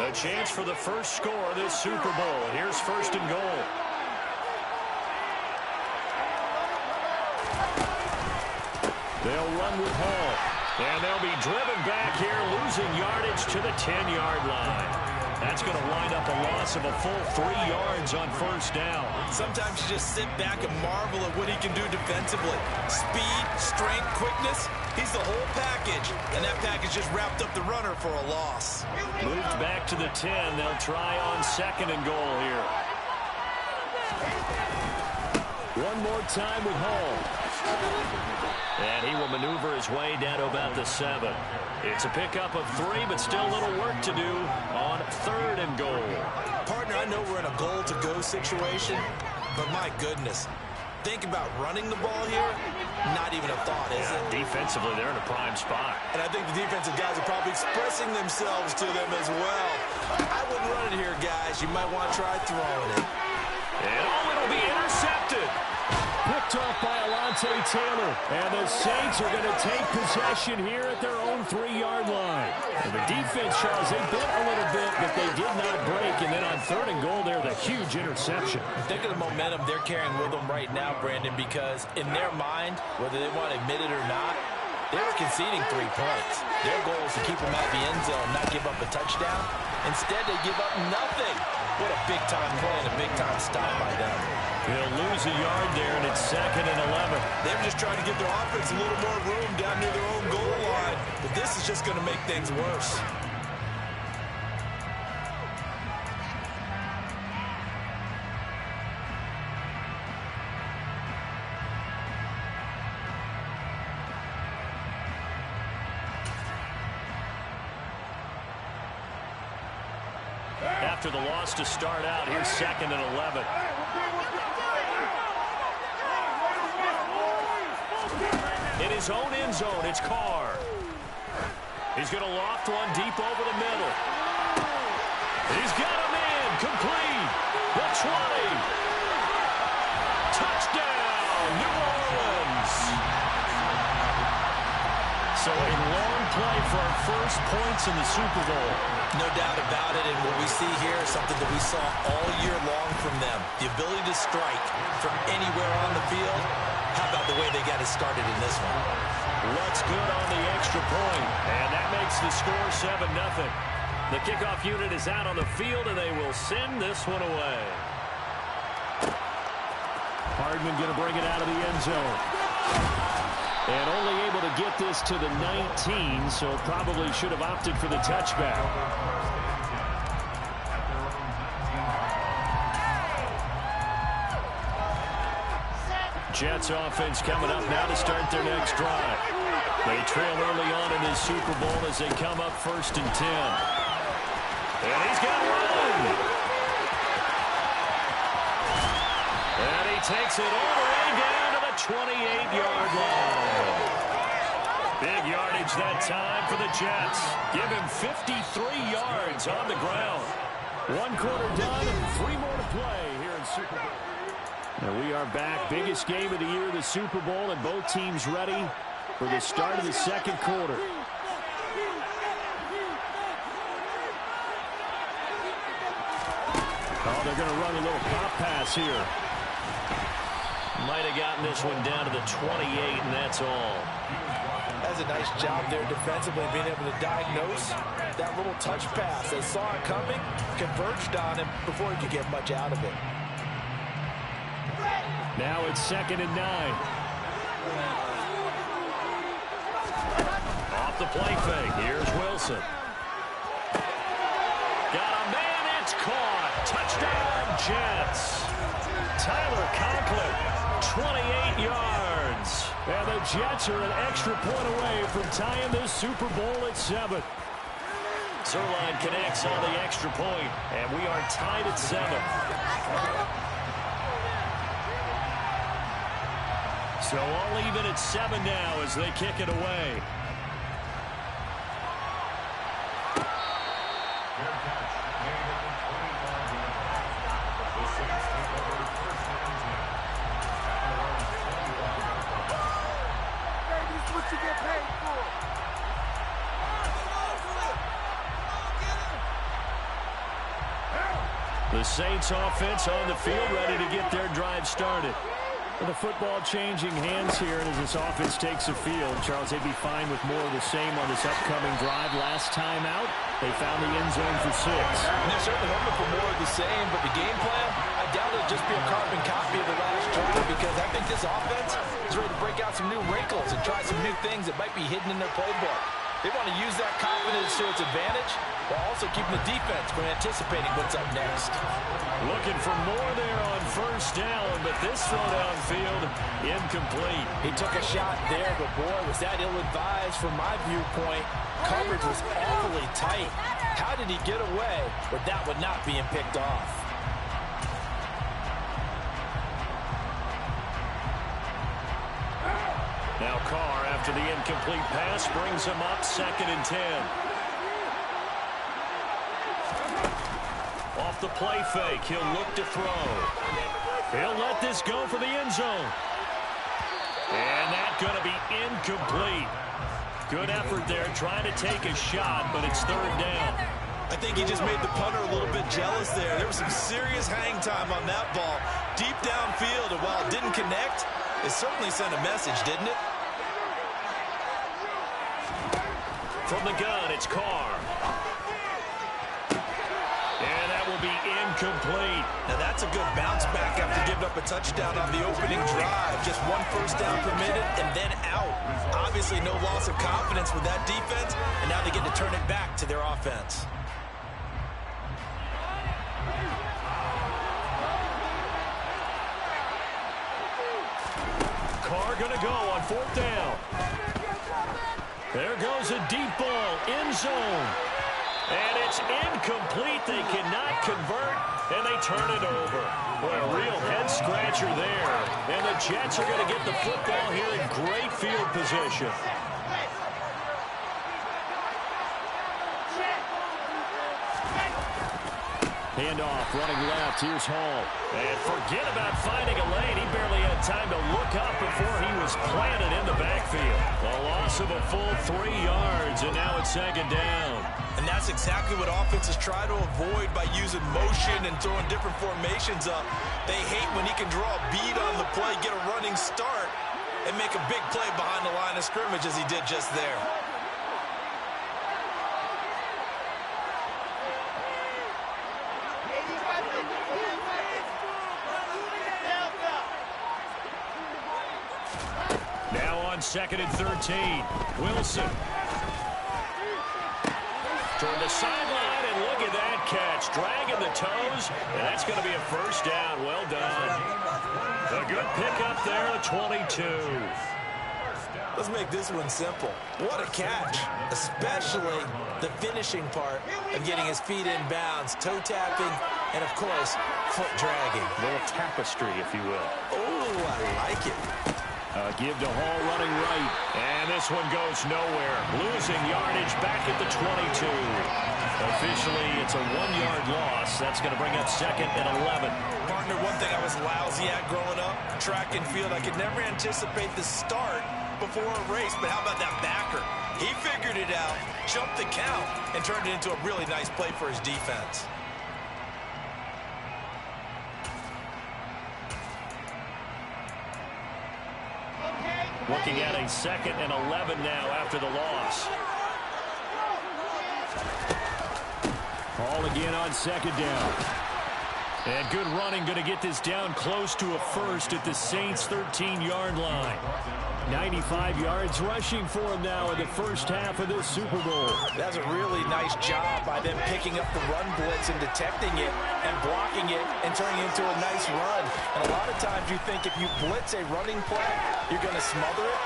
A chance for the first score of this Super Bowl. Here's first and goal. They'll run with Hall. And they'll be driven back here, losing yardage to the 10-yard line. That's going to wind up a loss of a full 3 yards on first down. Sometimes you just sit back and marvel at what he can do defensively. Speed, strength, quickness, he's the whole package. And that package just wrapped up the runner for a loss. Moved back to the 10. They'll try on second and goal here. One more time with Hall. And he will maneuver his way down to about the 7. It's a pickup of 3, but still a little work to do on third and goal. Partner, I know we're in a goal-to-go situation, but my goodness, think about running the ball here. Not even a thought, is it? Defensively, they're in a prime spot. And I think the defensive guys are probably expressing themselves to them as well. I wouldn't run it here, guys. You might want to try throwing it. And it'll be intercepted. Picked off by Alontae Taylor. And the Saints are going to take possession here at their own 3-yard line. And the defense, Charles, they bit a little bit, but they did not break. And then on third and goal there, the huge interception. Think of the momentum they're carrying with them right now, Brandon, because in their mind, whether they want to admit it or not, they were conceding 3 points. Their goal is to keep them out of the end zone, not give up a touchdown. Instead, they give up nothing. What a big-time play and a big-time stop by them. He'll lose a yard there, and it's second and 11. They were just trying to give their offense a little more room down near their own goal line, but this is just going to make things worse. After the loss to start out, here's second and 11. In his own end zone, it's Carr. He's going to loft one deep over the middle. He's got him in, complete. The 20. Touchdown, New Orleans. So a long play for our first points in the Super Bowl. No doubt about it, and what we see here is something that we saw all year long from them. The ability to strike from anywhere on the field. How about the way they got it started in this one? Looks good on the extra point, and that makes the score 7-0. The kickoff unit is out on the field, and they will send this one away. Hardman going to bring it out of the end zone. And only able to get this to the 19, so probably should have opted for the touchback. Jets offense coming up now to start their next drive. They trail early on in this Super Bowl as they come up first and 10. And he's got one. And he takes it all the way down to the 28-yard line. Big yardage that time for the Jets. Give him 53 yards on the ground. 1 quarter done, 3 more to play here in Super Bowl. And we are back. Biggest game of the year, the Super Bowl, and both teams ready for the start of the second quarter. Oh, they're going to run a little pop pass here. Might have gotten this one down to the 28, and that's all. That's a nice job there defensively, being able to diagnose that little touch pass. They saw it coming, converged on him before he could get much out of it. Now it's second and 9. Off the play fake. Here's Wilson. Got a man. It's caught. Touchdown, Jets. Tyler Conklin, 28 yards. And the Jets are an extra point away from tying this Super Bowl at 7. Zerline connects on the extra point, and we are tied at 7. So all even at 7 now as they kick it away. The Saints offense on the field, ready to get their drive started. The football changing hands here, and as this offense takes the field, Charles, they'd be fine with more of the same on this upcoming drive. Last time out, they found the end zone for 6. And they're certainly hoping for more of the same, but the game plan, I doubt it'll just be a carbon copy of the last drive, because I think this offense is ready to break out some new wrinkles and try some new things that might be hidden in their playbook. They want to use that confidence to its advantage while also keeping the defense from anticipating what's up next. Looking for more there on first down, but this throw downfield, incomplete. He took a shot there, but boy, was that ill-advised from my viewpoint. Coverage was awfully tight. How did he get away with that one not being picked off? Now Carr, after the incomplete pass, brings him up 2nd and 10. Off the play fake, he'll look to throw. He'll let this go for the end zone. And that's going to be incomplete. Good effort there, trying to take a shot, but it's 3rd down. I think he just made the punter a little bit jealous there. There was some serious hang time on that ball. Deep downfield, and while it didn't connect, it certainly sent a message, didn't it? From the gun, it's Carr. And that will be incomplete. Now that's a good bounce back after giving up a touchdown on the opening drive. Just 1 first down permitted and then out. Obviously no loss of confidence with that defense, and now they get to turn it back to their offense. Carr going to go on 4th down. There goes a deep ball, end zone. And it's incomplete. They cannot convert, and they turn it over. Boy, a real head-scratcher there. And the Jets are going to get the football here in great field position. Handoff, running left. Here's Hall. And forget about finding a lane. He barely had time to look up before he was planted in the backfield. A loss of a full 3 yards, and now it's 2nd down. And that's exactly what offenses try to avoid by using motion and throwing different formations up. They hate when he can draw a bead on the play, get a running start, and make a big play behind the line of scrimmage as he did just there. Now on 2nd and 13. Wilson. Toward the sideline, and look at that catch. Dragging the toes, and that's going to be a first down. Well done. A good pickup there at 22. Let's make this one simple. What a catch, especially the finishing part of getting his feet in bounds, toe tapping, and of course, foot dragging. A little tapestry, if you will. Oh, I like it. Give to Hall running right. And this one goes nowhere. Losing yardage back at the 22. Officially, it's a 1-yard loss. That's going to bring up 2nd and 11. Partner, one thing I was lousy at growing up, track and field, I could never anticipate the start before a race, but how about that backer? He figured it out, jumped the count, and turned it into a really nice play for his defense. Looking at a 2nd and 11 now after the loss. Hall again on 2nd down. And good running, going to get this down close to a first at the Saints' 13-yard line. 95 yards rushing for him now in the first half of this Super Bowl. That's a really nice job by them picking up the run blitz and detecting it and blocking it and turning it into a nice run. And a lot of times you think if you blitz a running play, you're going to smother it.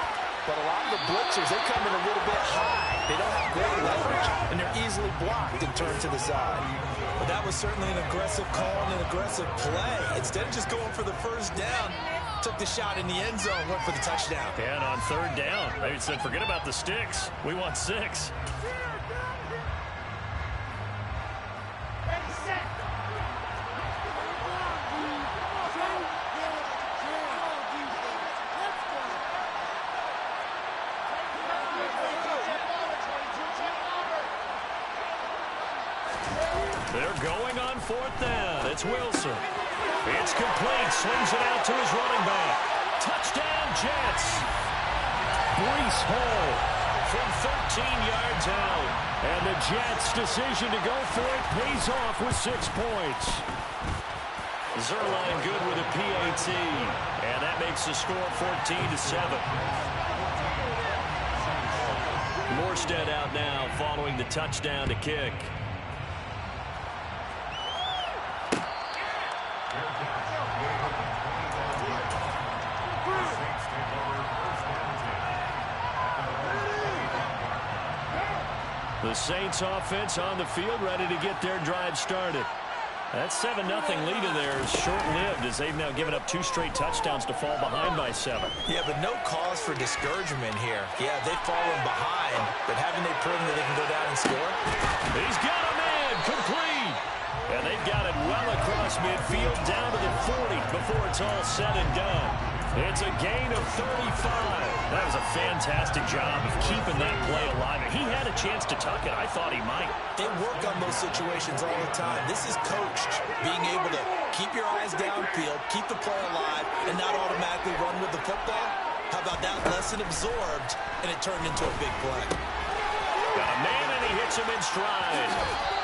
But a lot of the blitzers, they come in a little bit high. They don't have great leverage, and they're easily blocked and turned to the side. Well, that was certainly an aggressive call and an aggressive play. Instead of just going for the first down, took the shot in the end zone, went for the touchdown. And on 3rd down, they said, forget about the sticks. We want 6. They're going on 4th down. It's Wilson. It's complete. Swings it out to his running back. Touchdown, Jets. Breece Hall from 13 yards out. And the Jets' decision to go for it pays off with 6 points. Zerline good with a PAT. And that makes the score 14-7. Morstead out now following the touchdown to kick. The Saints offense on the field ready to get their drive started. That 7-0 lead of theirs short-lived as they've now given up 2 straight touchdowns to fall behind by 7. Yeah, but no cause for discouragement here. Yeah, they've fallen behind, but haven't they proven that they can go down and score? He's got a man, complete. And they've got it well across midfield down to the 40 before it's all said and done. It's a gain of 35. That was a fantastic job of keeping that play alive. He had a chance to tuck it. I thought he might. They work on those situations all the time. This is coached, being able to keep your eyes downfield, keep the play alive, and not automatically run with the football. How about that lesson absorbed, and it turned into a big play. Got a man, and he hits him in stride.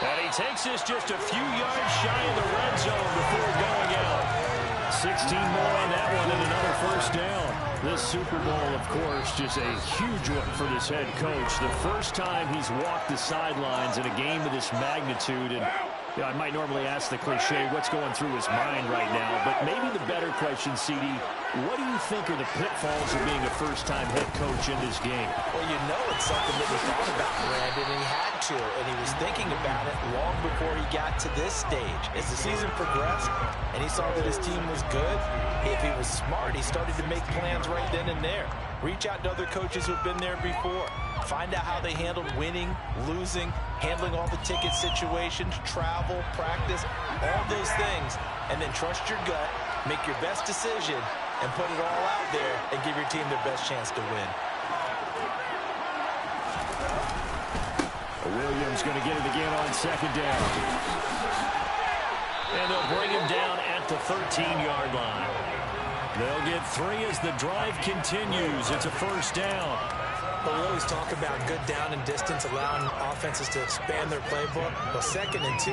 And he takes this just a few yards shy of the red zone before going out. 16 more on that one and another first down. This Super Bowl, of course, just a huge one for this head coach. The first time he's walked the sidelines in a game of this magnitude. And you know, I might normally ask the cliche, what's going through his mind right now? But maybe the better question, CD, what do you think are the pitfalls of being a first-time head coach in this game? Well, you know it's something that he thought about, Brandon, and he had to. And he was thinking about it long before he got to this stage. As the season progressed and he saw that his team was good, if he was smart, he started to make plans right then and there. Reach out to other coaches who've been there before. Find out how they handled winning, losing, handling all the ticket situations, travel, practice, all those things. And then trust your gut, make your best decision, and put it all out there and give your team their best chance to win. Williams going to get it again on 2nd down. And they'll bring him down at the 13-yard line. They'll get 3 as the drive continues. It's a first down. But we always talk about good down and distance, allowing offenses to expand their playbook. Well, 2nd and 2,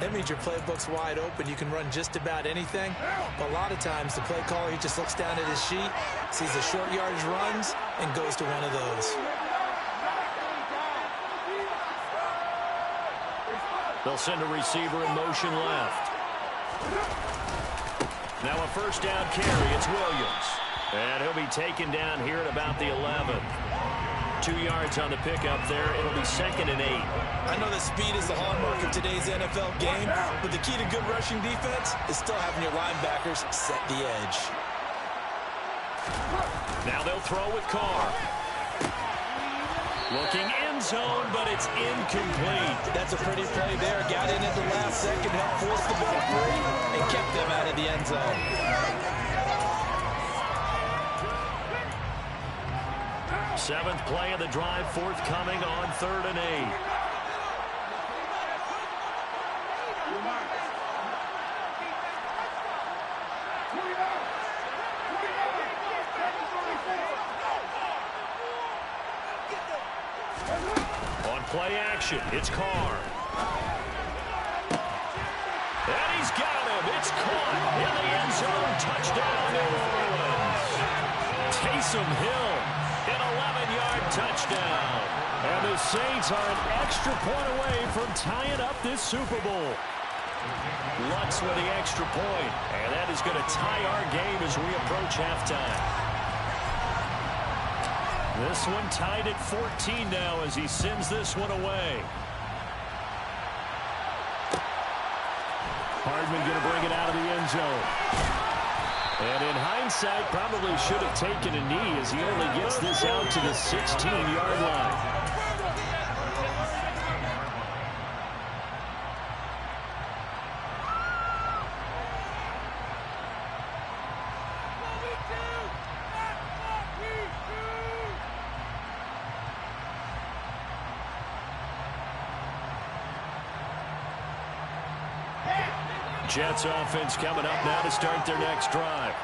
that means your playbook's wide open. You can run just about anything. But a lot of times, the play caller, he just looks down at his sheet, sees the short yardage runs, and goes to one of those. They'll send a receiver in motion left. Now a first down carry. It's Williams. And he'll be taken down here at about the 11. 2 yards on the pickup there. It'll be 2nd and 8. I know that speed is the hallmark of today's NFL game, but the key to good rushing defense is still having your linebackers set the edge. Now they'll throw with Carr. Looking end zone, but it's incomplete. That's a pretty play there. Got in at the last second, helped force the ball free, and kept them out of the end zone. Seventh play of the drive forthcoming on 3rd and 8. On play action, it's Carr. And he's got him. It's caught in the end zone. Touchdown, New Orleans. Taysom Hill, an 11-yard touchdown. And the Saints are an extra point away from tying up this Super Bowl. Lutz with the extra point. And that is going to tie our game as we approach halftime. This one tied at 14 now as he sends this one away. Hardman going to bring it out of the end zone. And in hindsight, probably should have taken a knee as he only gets this out to the 16-yard line. Jets offense coming up now to start their next drive.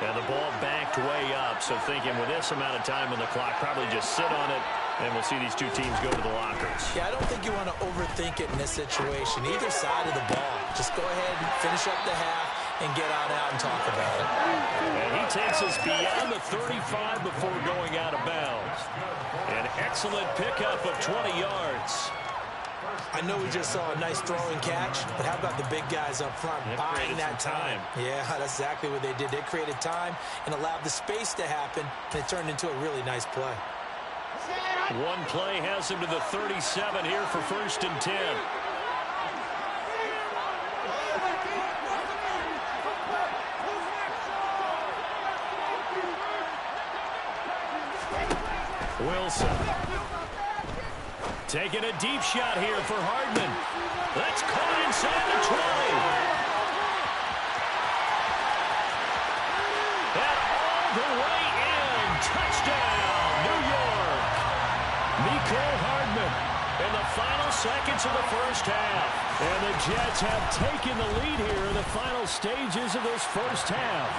And the ball backed way up, so thinking with this amount of time on the clock, probably just sit on it, and we'll see these two teams go to the lockers. Yeah, I don't think you want to overthink it in this situation. Either side of the ball. Just go ahead and finish up the half and get on out and talk about it. And he takes us beyond the 35 before going out of bounds. An excellent pickup of 20 yards. I know we just saw a nice throwing catch, but how about the big guys up front buying that time? Yeah, that's exactly what they did. They created time and allowed the space to happen, and it turned into a really nice play. One play has him to the 37 here for 1st and 10. Wilson. Taking a deep shot here for Hardman. That's caught inside the 20. And all the way in. Touchdown, New York. Nicole Hardman in the final seconds of the first half. And the Jets have taken the lead here in the final stages of this first half.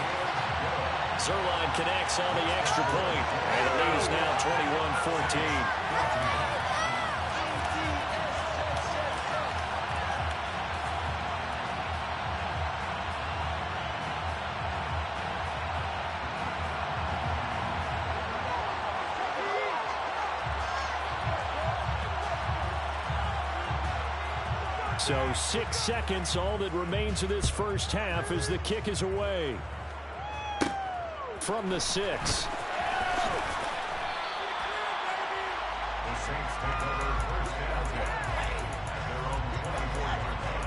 Zerline connects on the extra point. And the lead is now 21-14. So 6 seconds, all that remains of this first half as the kick is away. From the 6. The Saints take over first down at their own 24-yard line.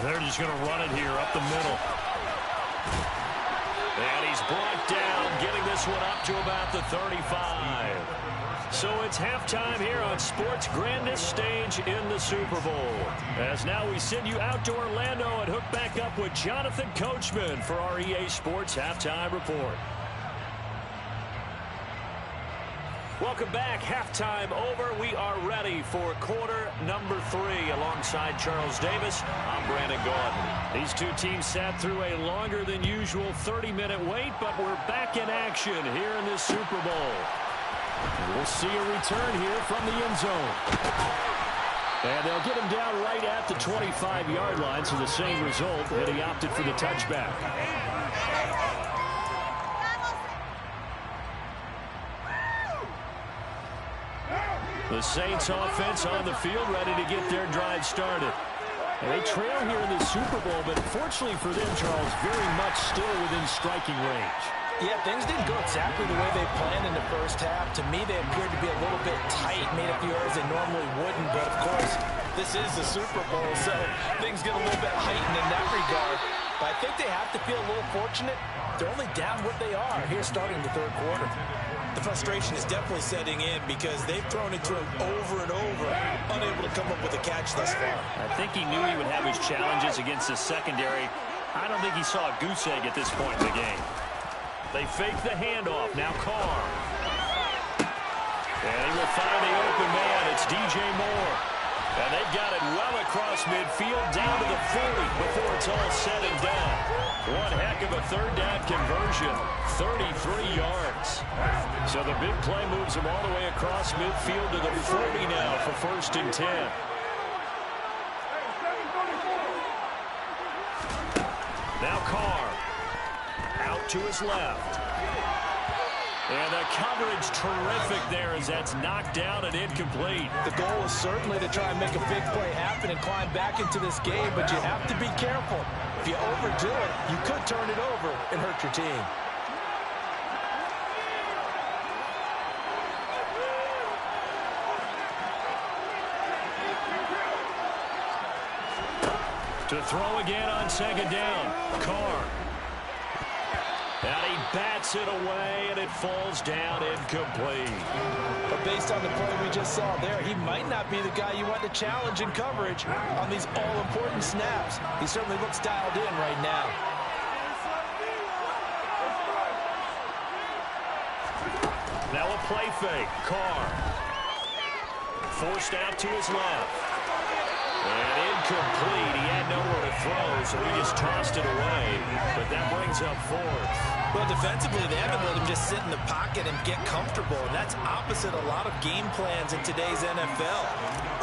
They're just going to run it here up the middle. And he's brought down, getting this one up to about the 35. So it's halftime here on sports' grandest stage in the Super Bowl. As now we send you out to Orlando and hook back up with Jonathan Coachman for our EA Sports Halftime Report. Welcome back. Halftime over. We are ready for quarter number 3 alongside Charles Davis. I'm Brandon Gaudin. These two teams sat through a longer than usual 30-minute wait, but we're back in action here in this Super Bowl. We'll see a return here from the end zone. And they'll get him down right at the 25-yard line, so the same result, and he opted for the touchback. The Saints offense on the field, ready to get their drive started. And they trail here in the Super Bowl, but fortunately for them, Charles, very much still within striking range. Yeah, things didn't go exactly the way they planned in the first half. To me, they appeared to be a little bit tight, made a few errors they normally wouldn't. But, of course, this is the Super Bowl, so things get a little bit heightened in that regard. But I think they have to feel a little fortunate. They're only down what they are here starting the third quarter. The frustration is definitely setting in because they've thrown it to him over and over, unable to come up with a catch thus far. I think he knew he would have his challenges against the secondary. I don't think he saw a goose egg at this point in the game. They fake the handoff. Now Carr. And he will find the open man. It's DJ Moore. And they've got it well across midfield, down to the 40 before it's all said and done. One heck of a third down conversion, 33 yards. So the big play moves him all the way across midfield to the 40 now for 1st and 10. Now Carr out to his left. And the coverage terrific there as that's knocked down and incomplete. The goal is certainly to try and make a big play happen and climb back into this game, but you have to be careful. If you overdo it, you could turn it over and hurt your team. To throw again on 2nd down. Carr. And he bats it away, and it falls down incomplete. But based on the play we just saw there, he might not be the guy you want to challenge in coverage on these all-important snaps. He certainly looks dialed in right now. Now a play fake. Carr. Forced out to his left. And incomplete. He had nowhere to throw, so he just tossed it away. But that brings up fourth. Well, defensively, they haven't let him just sit in the pocket and get comfortable. And that's opposite a lot of game plans in today's NFL.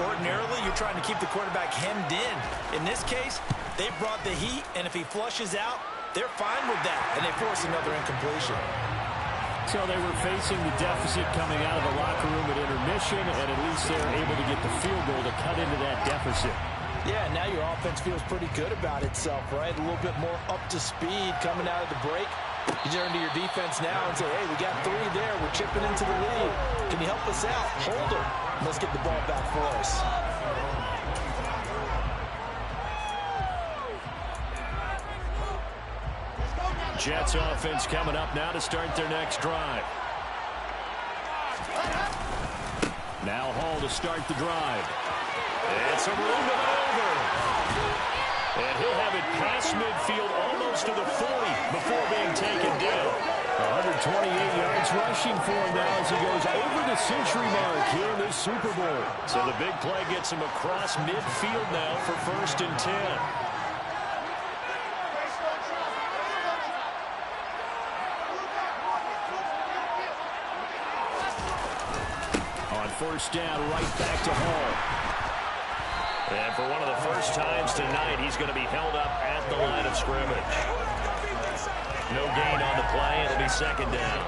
Ordinarily, you're trying to keep the quarterback hemmed in. In this case, they brought the heat, and if he flushes out, they're fine with that. And they force another incompletion. So they were facing the deficit coming out of the locker room at intermission, and at least they're able to get the field goal to cut into that deficit. Yeah, now your offense feels pretty good about itself, right? A little bit more up to speed coming out of the break. You turn to your defense now and say, hey, we got 3 there. We're chipping into the lead. Can you help us out? Hold them. Let's get the ball back for us. Jets offense coming up now to start their next drive. Now Hall to start the drive. And some room to maneuver. And he'll have it past midfield almost to the 40 before being taken down. 128 yards rushing for him now as he goes over the century mark here in this Super Bowl. So the big play gets him across midfield now for 1st and 10. First down, right back to Hall. And for one of the first times tonight, he's going to be held up at the line of scrimmage. No gain on the play. It'll be 2nd down.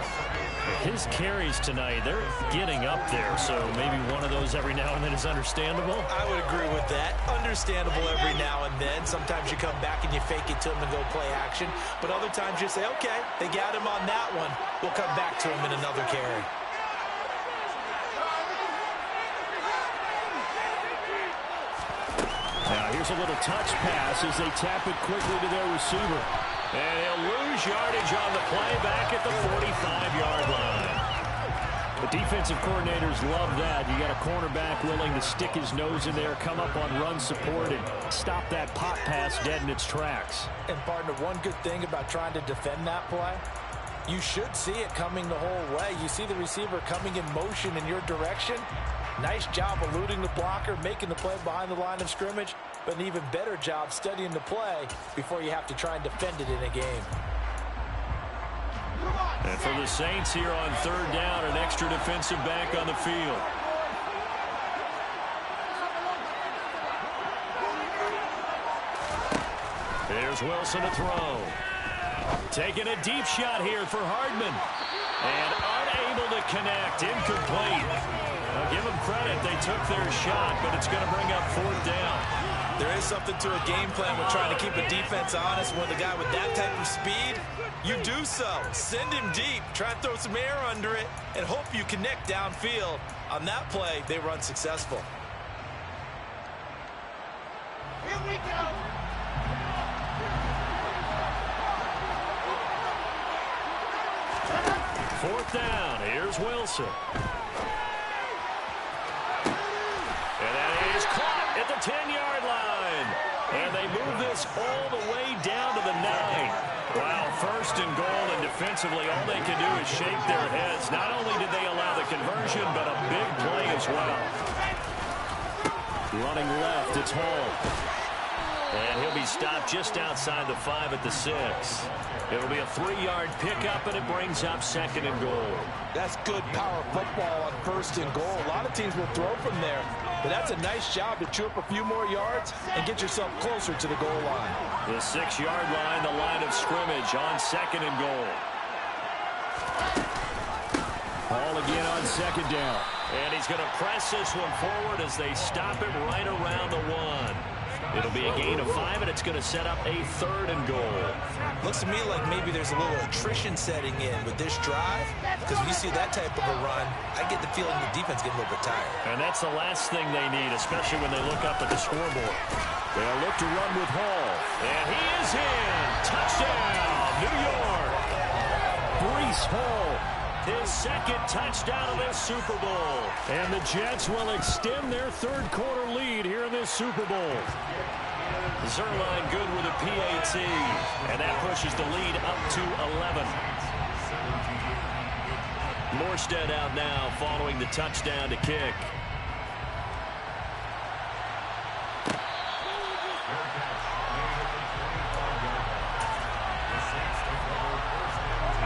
His carries tonight, they're getting up there, so maybe one of those every now and then is understandable. I would agree with that. Understandable every now and then. Sometimes you come back and you fake it to him and go play action. But other times you say, okay, they got him on that one. We'll come back to him in another carry. Now here's a little touch pass as they tap it quickly to their receiver. And he'll lose yardage on the play back at the 45-yard line. The defensive coordinators love that. You got a cornerback willing to stick his nose in there, come up on run support, and stop that pop pass dead in its tracks. And partner, one good thing about trying to defend that play, you should see it coming the whole way. You see the receiver coming in motion in your direction. Nice job eluding the blocker, making the play behind the line of scrimmage, but an even better job studying the play before you have to try and defend it in a game. And for the Saints here on 3rd down, an extra defensive back on the field. There's Wilson to throw. Taking a deep shot here for Hardman. And unable to connect. Incomplete. Now give them credit. They took their shot, but it's going to bring up 4th down. There is something to a game plan with trying to keep a defense honest. With a guy with that type of speed, you do so. Send him deep. Try and throw some air under it and hope you connect downfield. On that play, they were unsuccessful. Here we go. Fourth down. Here's Wilson. And that is caught at the 10-yard line. And they move this all the way down to the 9. Wow, 1st and goal, and defensively all they can do is shake their heads. Not only did they allow the conversion, but a big play as well. Running left, it's Hall. And he'll be stopped just outside the 5 at the 6. It'll be a 3-yard pickup, and it brings up 2nd and goal. That's good power football on 1st and goal. A lot of teams will throw from there, but that's a nice job to chew up a few more yards and get yourself closer to the goal line. The 6-yard line, the line of scrimmage on 2nd and goal. Hall again on 2nd down. And he's going to press this one forward as they stop it right around the 1. It'll be a gain of 5, and it's going to set up a 3rd and goal. Looks to me like maybe there's a little attrition setting in with this drive, because when you see that type of a run, I get the feeling the defense getting a little bit tired. And that's the last thing they need, especially when they look up at the scoreboard. They'll look to run with Hall. And he is in. Touchdown, New York. hole. His second touchdown of this Super Bowl. And the Jets will extend their third quarter lead here in this Super Bowl. Zerline good with a PAT. And that pushes the lead up to 11. Morstead out now following the touchdown to kick.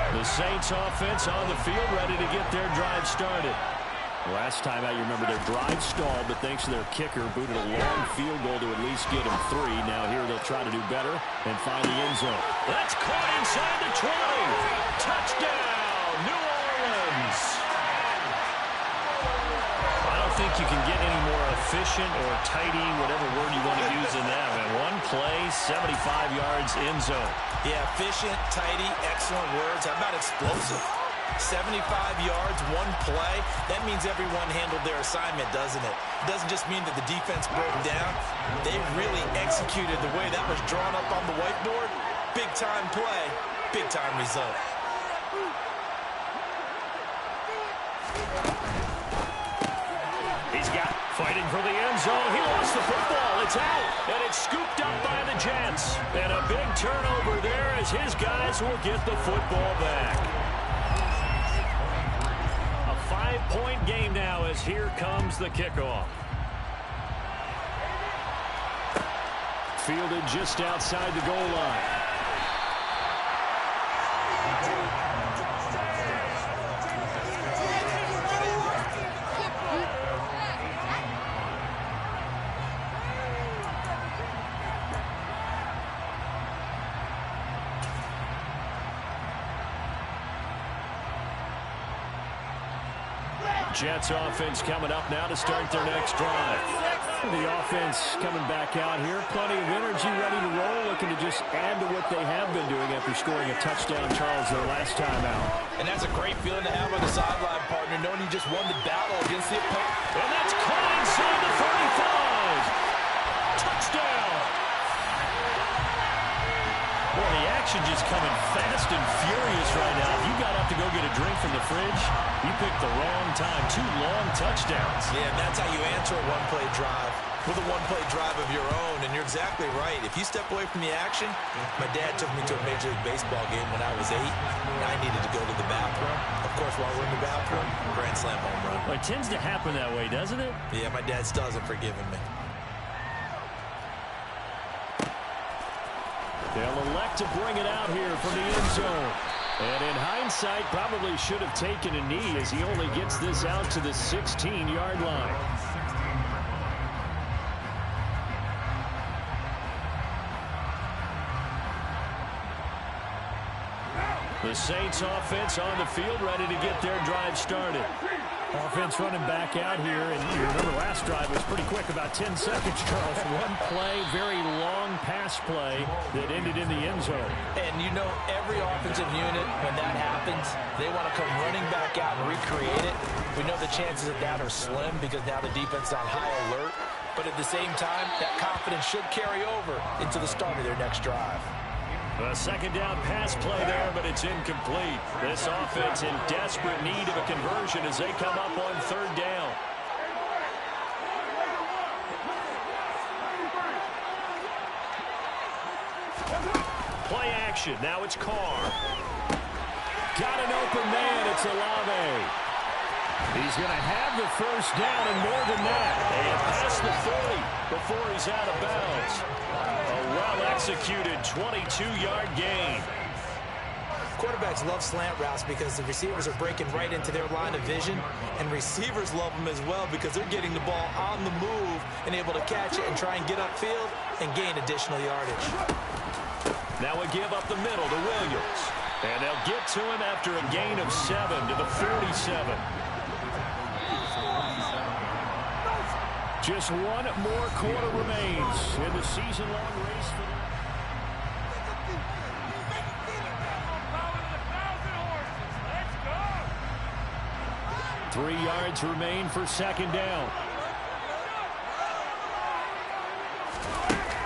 The Saints offense on the field ready to get their drive started. Last time out, you remember their drive stalled, but thanks to their kicker, booted a long field goal to at least get them 3. Now here they'll try to do better and find the end zone. That's caught inside the 20. Touchdown, New Orleans. I don't think you can get any more efficient or tidy, whatever word you want to use in that. Man, one play, 75 yards, end zone. Yeah, efficient, tidy, excellent words. How about explosive? 75 yards, one play. That means everyone handled their assignment, doesn't it? It doesn't just mean that the defense broke down. They really executed the way that was drawn up on the whiteboard. Big-time play, big-time result. He's got fighting for the end zone. He lost the football. It's out, and it's scooped up by the Jets. And a big turnover there as his guys will get the football back. A 5-point game now as here comes the kickoff. Fielded just outside the goal line. Jets offense coming up now to start their next drive. The offense coming back out here. Plenty of energy, ready to roll, looking to just add to what they have been doing after scoring a touchdown, Charles, their last time out. And that's a great feeling to have on the sideline, partner, knowing you just won the battle against the opponent. And that's caught inside the 35. Touchdown. Well, the action just coming fast and furious right now. If you got up to go get a drink from the fridge, you picked the wrong time. 2 long touchdowns. Yeah, and that's how you answer a one-play drive with a one-play drive of your own. And you're exactly right. If you step away from the action, my dad took me to a Major League Baseball game when I was 8. And I needed to go to the bathroom. Of course, while we're in the bathroom, grand slam home run. Well, it tends to happen that way, doesn't it? Yeah, my dad still hasn't forgiven me. They'll elect to bring it out here from the end zone. And in hindsight, probably should have taken a knee as he only gets this out to the 16-yard line. The Saints offense on the field ready to get their drive started. Offense running back out here, and you remember last drive was pretty quick, about 10 seconds, Charles. One play, very long pass play that ended in the end zone. And you know, every offensive unit, when that happens, they want to come running back out and recreate it. We know the chances of that are slim because now the defense is on high alert. But at the same time, that confidence should carry over into the start of their next drive. A second down pass play there, but it's incomplete. This offense in desperate need of a conversion as they come up on third down. Play action. Now it's Carr. Got an open man. It's Olave. He's going to have the first down and more than that. And past the 40 before he's out of bounds. A well-executed 22-yard gain. Quarterbacks love slant routes because the receivers are breaking right into their line of vision, and receivers love them as well because they're getting the ball on the move and able to catch it and try and get upfield and gain additional yardage. Now a give up the middle to Williams. And they'll get to him after a gain of 7 to the 47. Just one more quarter remains in the season-long race for the... 3 yards remain for second down.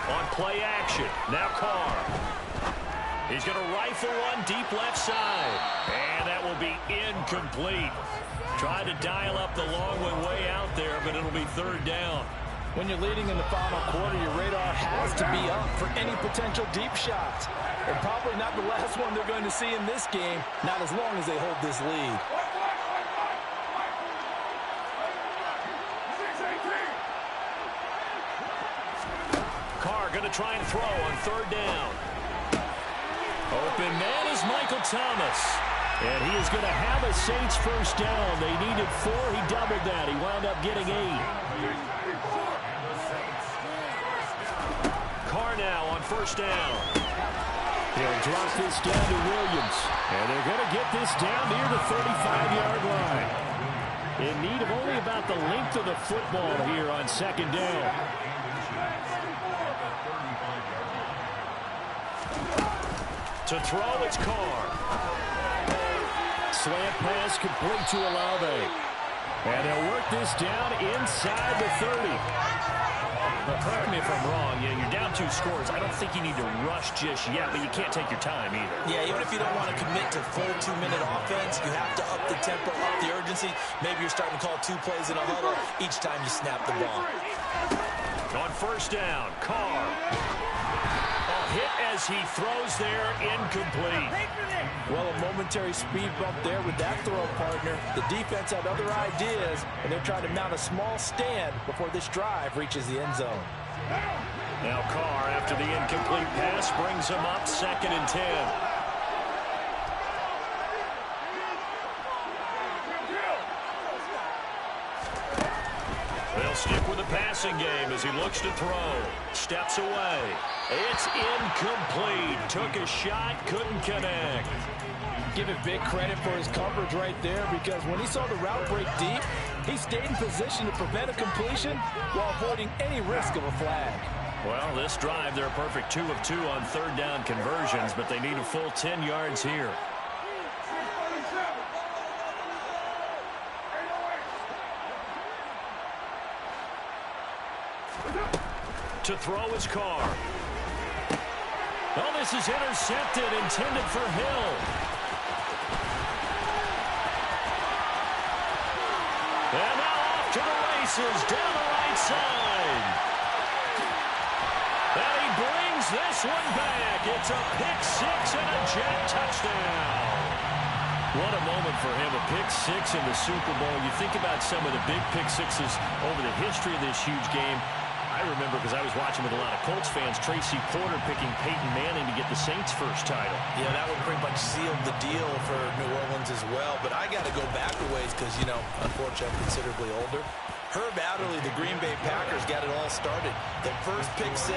On play action, now Carr. He's going to rifle one deep left side. And that will incomplete. Tried to dial up the long one way out there, but it'll be third down. When you're leading in the final quarter, your radar has to be up for any potential deep shots. And probably not the last one they're going to see in this game, not as long as they hold this lead. Carr going to try and throw on third down. Open man is Michael Thomas. And he is going to have a Saints first down. They needed 4. He doubled that. He wound up getting 8. Carr now on first down. He'll drop this down to Williams. And they're going to get this down near the 35-yard line. In need of only about the length of the football here on second down. To throw, it's Carr. Slant pass complete to Olave. And he'll work this down inside the 30. Now, correct me if I'm wrong. You're down 2 scores. I don't think you need to rush just yet, but you can't take your time either. Yeah, even if you don't want to commit to full 2-minute offense, you have to up the tempo, up the urgency. Maybe you're starting to call 2 plays in a huddle each time you snap the ball. On first down, Carr. Hit as he throws there, incomplete. Well, a momentary speed bump there with that throw, partner. The defense had other ideas, and they're trying to mount a small stand before this drive reaches the end zone. Now Carr, after the incomplete pass, brings him up 2nd and 10. They'll stick with the passing game as he looks to throw. Steps away. It's incomplete. Took a shot, couldn't connect. Give it big credit for his coverage right there, because when he saw the route break deep, he stayed in position to prevent a completion while avoiding any risk of a flag. Well, this drive, they're a perfect 2 of 2 on third down conversions, but they need a full 10 yards here. To throw his Carr. Oh, this is intercepted, intended for Hill. And now off to the races, down the right side. And he brings this one back. It's a pick-6 and a Jet touchdown. What a moment for him, a pick-6 in the Super Bowl. You think about some of the big pick-6s over the history of this huge game. I remember, because I was watching with a lot of Colts fans, Tracy Porter picking Peyton Manning to get the Saints' first title. Yeah, that would pretty much seal the deal for New Orleans as well. But I got to go back a ways because, you know, unfortunately, I'm considerably older. Herb Adderley, the Green Bay Packers, got it all started. The first pick-6,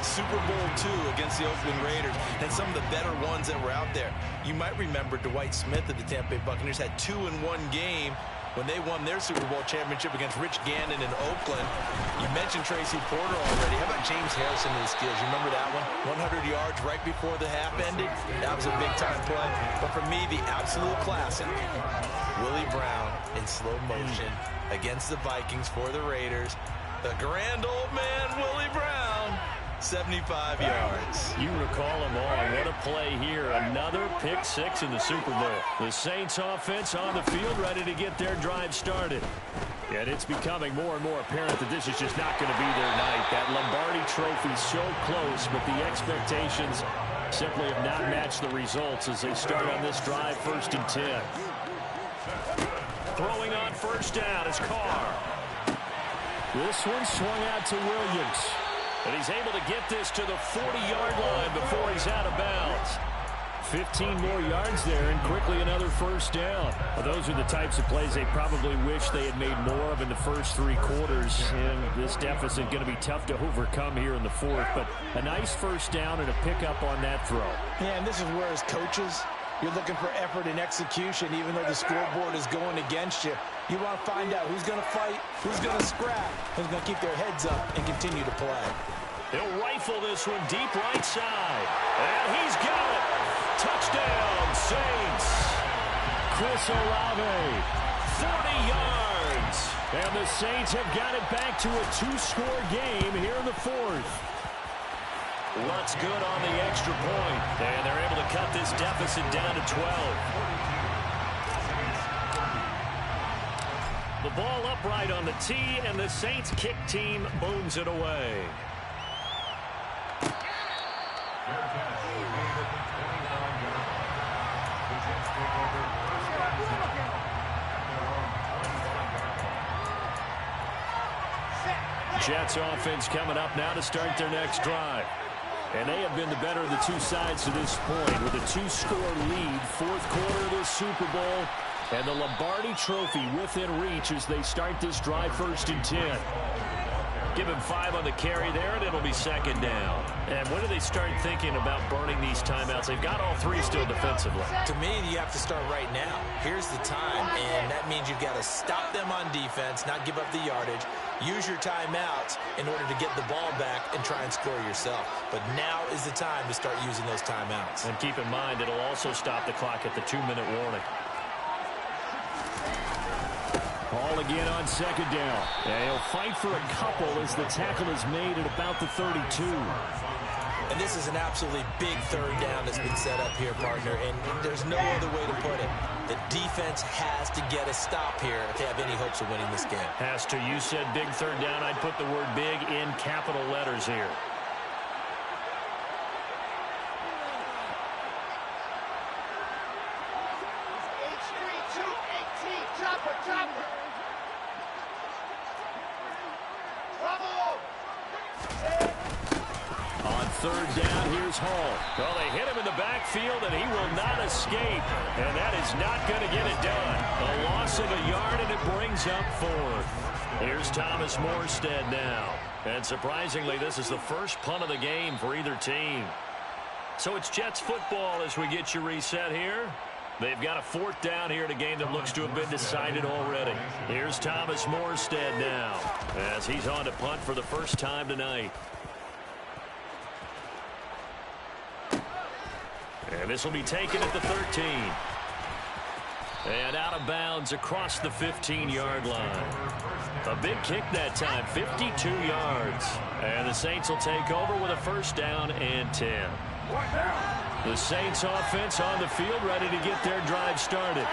Super Bowl II against the Oakland Raiders, and some of the better ones that were out there. You might remember Dwight Smith of the Tampa Bay Buccaneers had 2 in one game when they won their Super Bowl championship against Rich Gannon in Oakland. You mentioned Tracy Porter already. How about James Harrison and the Steelers? You remember that one? 100 yards right before the half ended. That was a big-time play. But for me, the absolute classic, Willie Brown in slow motion against the Vikings for the Raiders. The grand old man, Willie Brown. 75 yards. You recall them all. What a play here. Another pick-6 in the Super Bowl. The Saints offense on the field, ready to get their drive started. And it's becoming more and more apparent that this is just not going to be their night. That Lombardi trophy so close, but the expectations simply have not matched the results as they start on this drive, 1st and 10. Throwing on first down is Carr. This one swung out to Williams. And he's able to get this to the 40-yard line before he's out of bounds. 15 more yards there, and quickly another first down. Well, those are the types of plays they probably wish they had made more of in the first 3 quarters. And this deficit going to be tough to overcome here in the 4th. But a nice first down and a pickup on that throw. Yeah, and this is where, as coaches, you're looking for effort and execution, even though the scoreboard is going against you. You want to find out who's going to fight, who's going to scrap, who's going to keep their heads up and continue to play. He'll rifle this one deep right side. And he's got it. Touchdown, Saints. Chris Olave, 40 yards. And the Saints have got it back to a 2-score game here in the 4th. What's good on the extra point. And they're able to cut this deficit down to 12. The ball upright on the tee, and the Saints kick team booms it away. Jets offense coming up now to start their next drive. And they have been the better of the two sides to this point with a 2-score lead, fourth quarter of this Super Bowl, and the Lombardi Trophy within reach as they start this drive 1st and 10. Give him 5 on the carry there, and it'll be 2nd down. And when do they start thinking about burning these timeouts? They've got all 3 still defensively. To me, you have to start right now. Here's the time, and that means you've got to stop them on defense, not give up the yardage, use your timeouts in order to get the ball back and try and score yourself. But now is the time to start using those timeouts. And keep in mind, it'll also stop the clock at the 2-minute warning. Ball again on 2nd down. And he'll fight for a couple as the tackle is made at about the 32. And this is an absolutely big 3rd down that's been set up here, partner, and there's no other way to put it. The defense has to get a stop here if they have any hopes of winning this game. Has to. You said big 3rd down. I'd put the word big in capital letters here. On 3rd down, here's Hall. Well, they hit him in the backfield, and he will not escape. And that is not going to get it done. A loss of a yard, and it brings up 4th. Here's Thomas Morstead now. And surprisingly, this is the first punt of the game for either team. So it's Jets football as we get you reset here. They've got a 4th down here in a game that looks to have been decided already. Here's Thomas Morstead now as he's on to punt for the first time tonight. And this will be taken at the 13. And out of bounds across the 15-yard line. A big kick that time, 52 yards. And the Saints will take over with a 1st down and 10. The Saints offense on the field ready to get their drive started.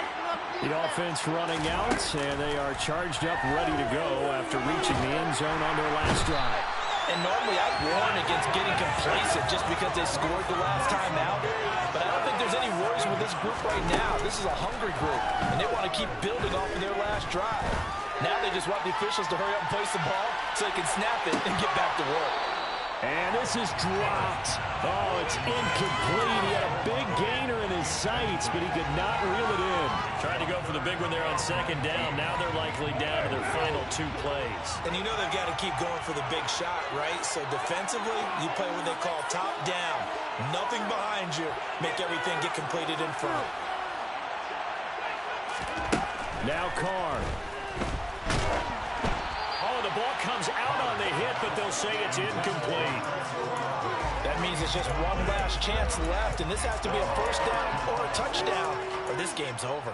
The offense running out, and they are charged up ready to go after reaching the end zone on their last drive. And normally I'd warn against getting complacent just because they scored the last time out. But I don't think there's any worries with this group right now. This is a hungry group, and they want to keep building off of their last drive. Now they just want the officials to hurry up and place the ball so they can snap it and get back to work. And this is dropped. Oh, it's incomplete. He had a big gainer in his sights, but he could not reel it in. Tried to go for the big one there on 2nd down. Now they're likely down to their final 2 plays. And you know they've got to keep going for the big shot, right? So defensively, you play what they call top down. Nothing behind you. Make everything get completed in front. Now Carr. Oh, the ball comes out on the hit, but they'll say it's incomplete. That means it's just one last chance left, and this has to be a 1st down or a touchdown, or this game's over.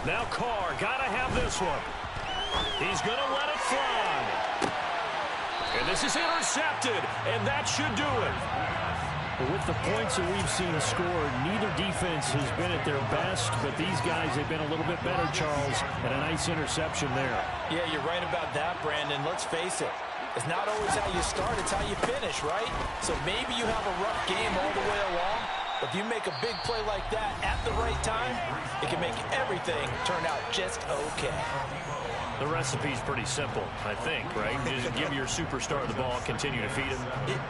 Now Carr, gotta have this one. He's gonna let it fly. And this is intercepted, and that should do it. But with the points that we've seen scored, neither defense has been at their best, but these guys have been a little bit better, Charles, and a nice interception there. Yeah, you're right about that, Brandon. Let's face it. It's not always how you start, it's how you finish, right? So maybe you have a rough game all the way along, but if you make a big play like that at the right time, it can make everything turn out just okay. The recipe's pretty simple, I think, right? Just give your superstar the ball, continue to feed him.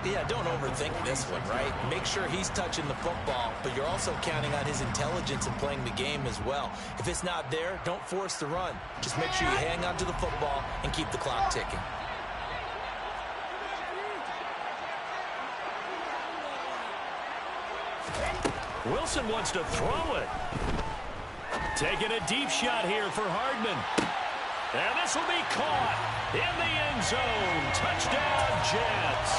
Yeah, don't overthink this one, right? Make sure he's touching the football, but you're also counting on his intelligence in playing the game as well. If it's not there, don't force the run. Just make sure you hang on to the football and keep the clock ticking. Wilson wants to throw it. Taking a deep shot here for Hardman. And this will be caught in the end zone. Touchdown, Jets.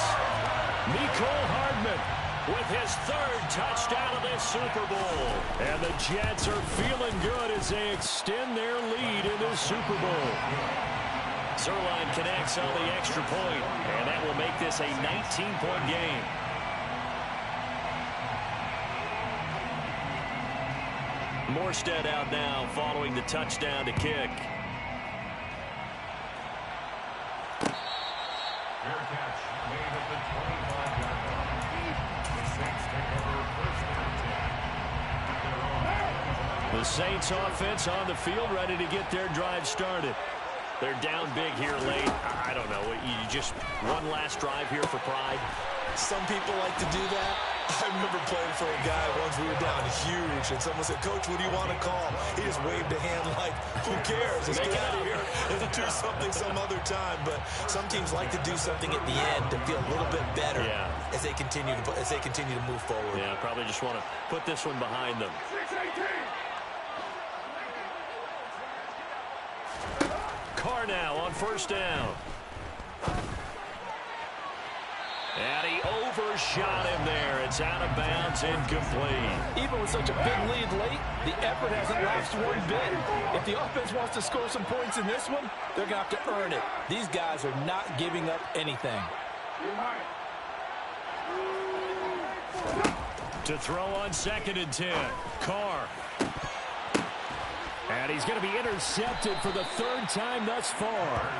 Mecole Hardman with his third touchdown of this Super Bowl. And the Jets are feeling good as they extend their lead in this Super Bowl. Zerline connects on the extra point, and that will make this a 19-point game. Morstead out now following the touchdown to kick. Fair catch made at the 25-yard line. The Saints take over first and 10. The Saints offense on the field ready to get their drive started. They're down big here late. I don't know. You just one last drive here for pride. Some people like to do that. I remember playing for a guy once. We were down huge, and someone said, "Coach, what do you want to call?" He just waved a hand like, "Who cares? Let's get out of here and do something some other time." But some teams like to do something at the end to feel a little bit better as they continue to move forward. Yeah, probably just want to put this one behind them. 6-18. Carr now on first down. And he overshot him there. It's out of bounds, incomplete. Even with such a big lead late, the effort hasn't lapsed one bit. If the offense wants to score some points in this one, they're going to have to earn it. These guys are not giving up anything. To throw on 2nd and 10. Carr. And he's going to be intercepted for the 3rd time thus far.